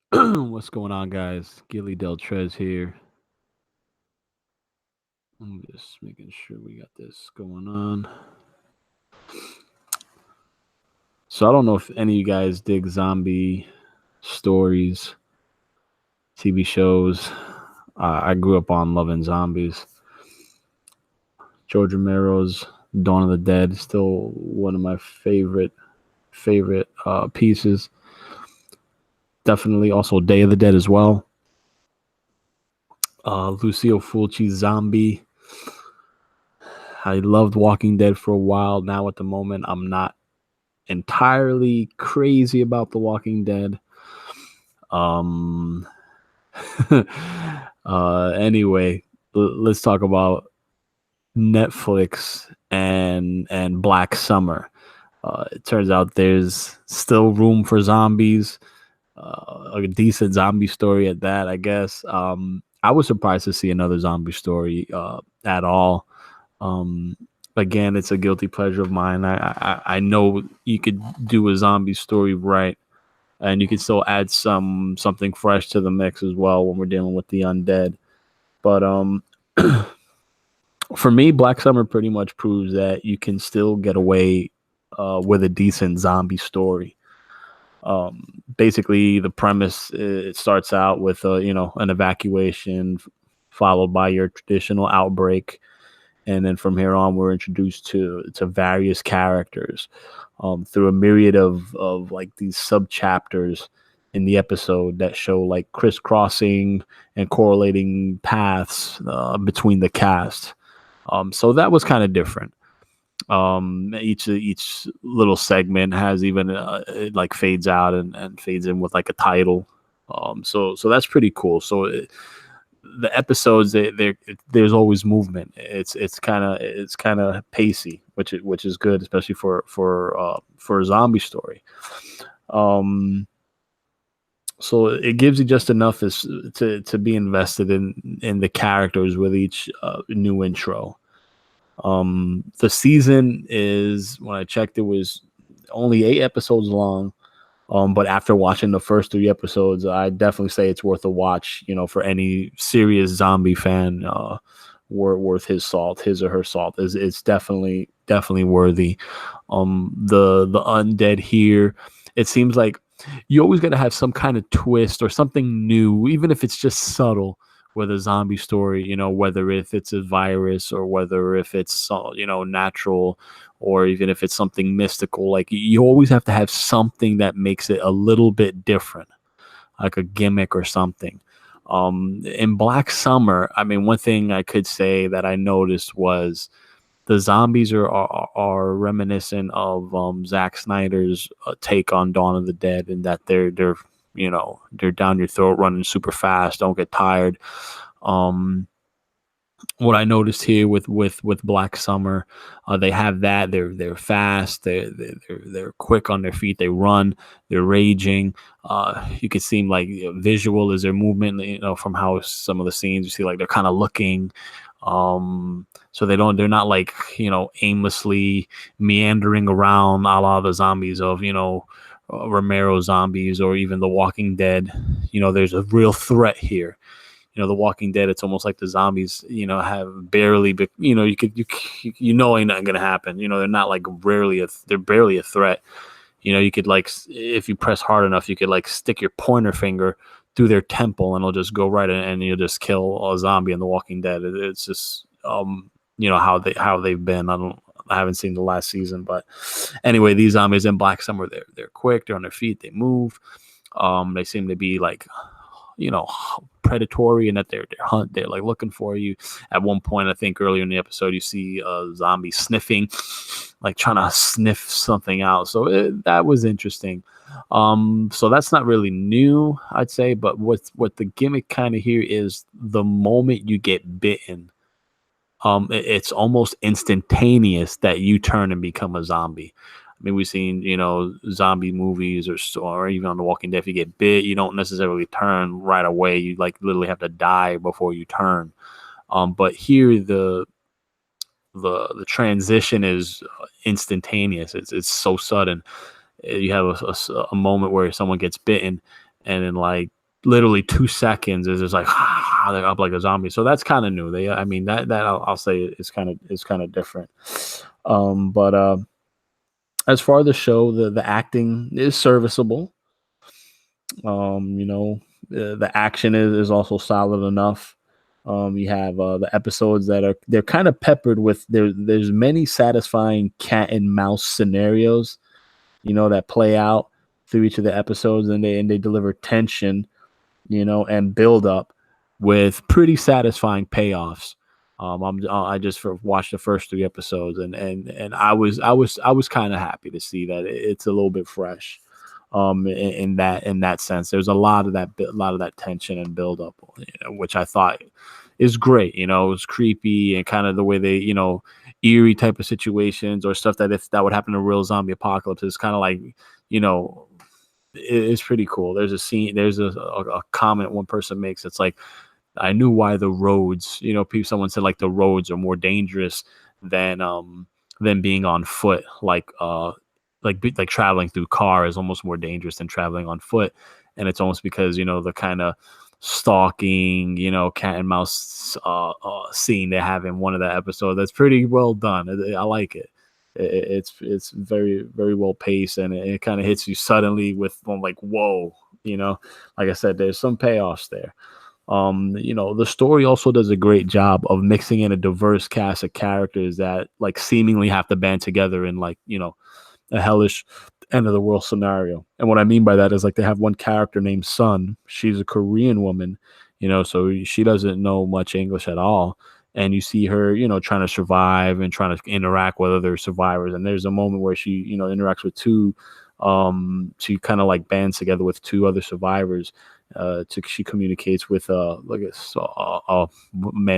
What's going on, guys? Gilly Del Trez here. I'm just making sure we got this going on. So I don't know if any of you guys dig zombie stories, TV shows. I grew up on loving zombies. George Romero's Dawn of the Dead is still one of my favorite pieces. Definitely also Day of the Dead as well. Lucio Fulci's Zombie. I loved Walking Dead for a while. Now at the moment, I'm not entirely crazy about The Walking Dead. Um. Anyway, let's talk about Netflix and Black Summer. It turns out there's still room for zombies. A decent zombie story at that, I guess. I was surprised to see another zombie story at all. Um, Again, it's a guilty pleasure of mine. I know you could do a zombie story right, and you can still add something fresh to the mix as well when we're dealing with the undead. But for me, Black Summer pretty much proves that you can still get away with a decent zombie story. Basically, the premise it starts out with an evacuation, followed by your traditional outbreak, and then from here on, we're introduced to various characters through a myriad of like these sub chapters in the episode that show like crisscrossing and correlating paths between the cast. So that was kind of different. Each little segment has even it like fades out and fades in with like a title. So that's pretty cool. The episodes there's always movement. It's kind of pacey, which is good, especially for a zombie story. Um, so it gives you just enough to be invested in the characters with each new intro. The season is, when I checked, it was only 8 episodes long. But after watching the first 3 episodes, I definitely say it's worth a watch. For any serious zombie fan, worth his or her salt. It's definitely worthy. The undead here, it seems like you always got to have some kind of twist or something new, even if it's just subtle. With a zombie story, whether if it's a virus or whether if it's natural, or even if it's something mystical, like you always have to have something that makes it a little bit different, like a gimmick or something. In Black Summer, I mean, one thing I could say that I noticed was the zombies are reminiscent of Zack Snyder's take on Dawn of the Dead, and that they're down your throat, running super fast, don't get tired. Um, what I noticed here with Black Summer, they have that. They're fast. They're quick on their feet. They run. They're raging. You could seem like visual is their movement. From how some of the scenes you see, like they're kind of looking. So they're not like aimlessly meandering around a la the zombies of Romero zombies or even The Walking Dead. There's a real threat here. The Walking Dead, it's almost like the zombies, have barely, but ain't nothing gonna happen. They're not like they're barely a threat. You could like, if you press hard enough, you could like stick your pointer finger through their temple and it'll just go right in and you'll just kill a zombie in The Walking Dead. It's just, how they've been. I haven't seen the last season, but anyway, these zombies in Black Summer, they're quick, they're on their feet, they move. They seem to be like, predatory, and that they're like looking for you. At one point, I think earlier in the episode, you see a zombie sniffing, like trying to sniff something out. So that was interesting. So that's not really new, I'd say, but what the gimmick kind of here is, the moment you get bitten, it's almost instantaneous that you turn and become a zombie. I mean, we've seen, zombie movies or even on The Walking Dead, if you get bit, you don't necessarily turn right away. You like literally have to die before you turn. But here the transition is instantaneous. It's so sudden. You have a moment where someone gets bitten, and then like literally 2 seconds is just like they're up like a zombie. So that's kind of new. I mean, that I'll say is kind of different. But as far as the show, the acting is serviceable. You know, the action is also solid enough. You have the episodes that they're kind of peppered with there's many satisfying cat and mouse scenarios, that play out through each of the episodes, and they deliver tension, and build up with pretty satisfying payoffs. I just watched the first 3 episodes, and I was kind of happy to see that it's a little bit fresh. In that sense, there's a lot of that tension and build up, which I thought is great. It was creepy, and kind of the way they, eerie type of situations or stuff that if that would happen in a real zombie apocalypse, it's kind of like, you know, it's pretty cool. There's a scene, there's a comment one person makes. It's like, I knew why the roads, someone said like the roads are more dangerous than being on foot. Like traveling through car is almost more dangerous than traveling on foot. And it's almost because, the kind of stalking, cat and mouse scene they have in one of the episodes. That's pretty well done. I like it. It's very, very well paced, and it kind of hits you suddenly with like, whoa, like I said, there's some payoffs there. The story also does a great job of mixing in a diverse cast of characters that like seemingly have to band together in like, a hellish end of the world scenario. And what I mean by that is like they have one character named Sun. She's a Korean woman, so she doesn't know much English at all. And you see her, trying to survive and trying to interact with other survivors. And there's a moment where she, interacts with she kind of like bands together with two other survivors. She communicates with man,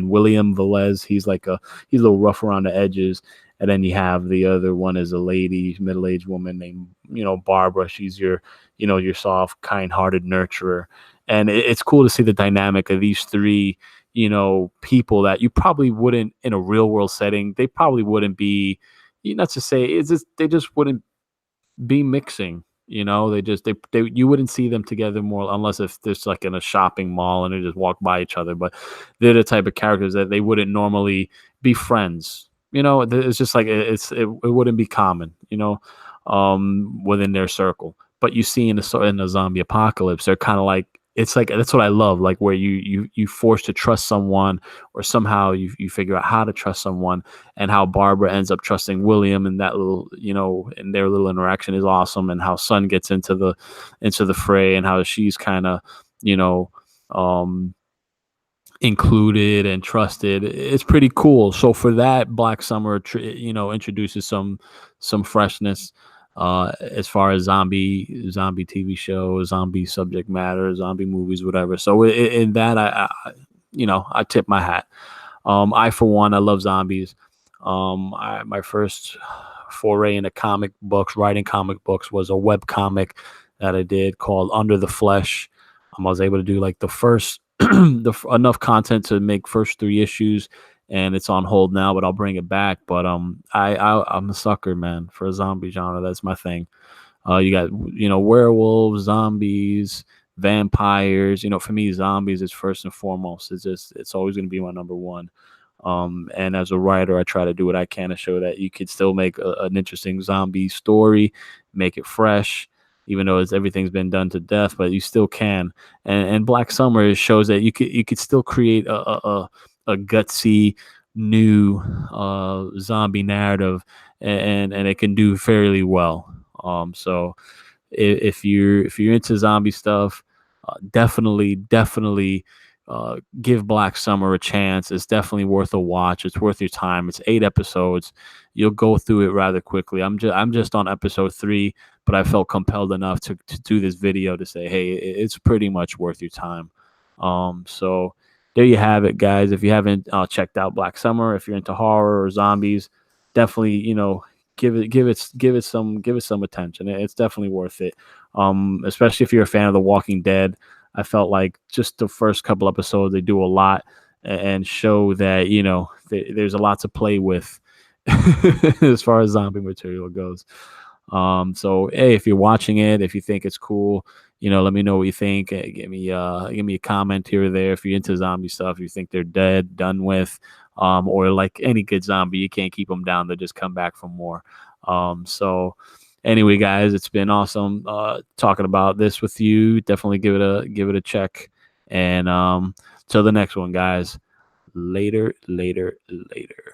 William Velez. He's a little rough around the edges. And then you have the other one is a lady, middle-aged woman named, Barbara. She's your soft, kind-hearted nurturer. And it's cool to see the dynamic of these three, people that you probably wouldn't in a real world setting. They probably wouldn't be, not to say they just wouldn't be mixing. They you wouldn't see them together more unless if there's like in a shopping mall and they just walk by each other. But they're the type of characters that they wouldn't normally be friends. It's just like it wouldn't be common, within their circle. But you see in a zombie apocalypse, they're kind of like, it's like, that's what I love, like where you forced to trust someone, or somehow you figure out how to trust someone, and how Barbara ends up trusting William, and that little, and their little interaction is awesome, and how Sun gets into the fray, and how she's kind of, included and trusted. It's pretty cool. So for that, Black Summer introduces some freshness as far as zombie TV shows, zombie subject matter, zombie movies, whatever. So in that, I tip my hat. I for one, I love zombies. My first foray into writing comic books, was a web comic that I did called Under the Flesh. I was able to do like the first enough content to make first 3 issues, and it's on hold now, but I'll bring it back. But I'm a sucker, man, for a zombie genre. That's my thing. You got werewolves, zombies, vampires. For me, zombies is first and foremost. It's always going to be my number one. And as a writer, I try to do what I can to show that you could still make an interesting zombie story, make it fresh, even though everything's been done to death, but you still can. And Black Summer shows that you could still create a gutsy new zombie narrative, and it can do fairly well. So if you're into zombie stuff, definitely give Black Summer a chance. It's definitely worth a watch. It's worth your time. It's 8 episodes. You'll go through it rather quickly. I'm just on episode 3, but I felt compelled enough to do this video to say, hey, it's pretty much worth your time. So there you have it, guys. If you haven't checked out Black Summer, if you're into horror or zombies, definitely give it some attention. It's definitely worth it. Especially if you're a fan of The Walking Dead. I felt like just the first couple episodes, they do a lot and show that, there's a lot to play with as far as zombie material goes. So hey, if you're watching it, if you think it's cool, let me know what you think. Give me a comment here or there if you're into zombie stuff. If you think they're dead, done with, or like any good zombie, you can't keep them down. They just come back for more. So anyway, guys, it's been awesome talking about this with you. Definitely give it a check. And till the next one, guys. Later, later, later.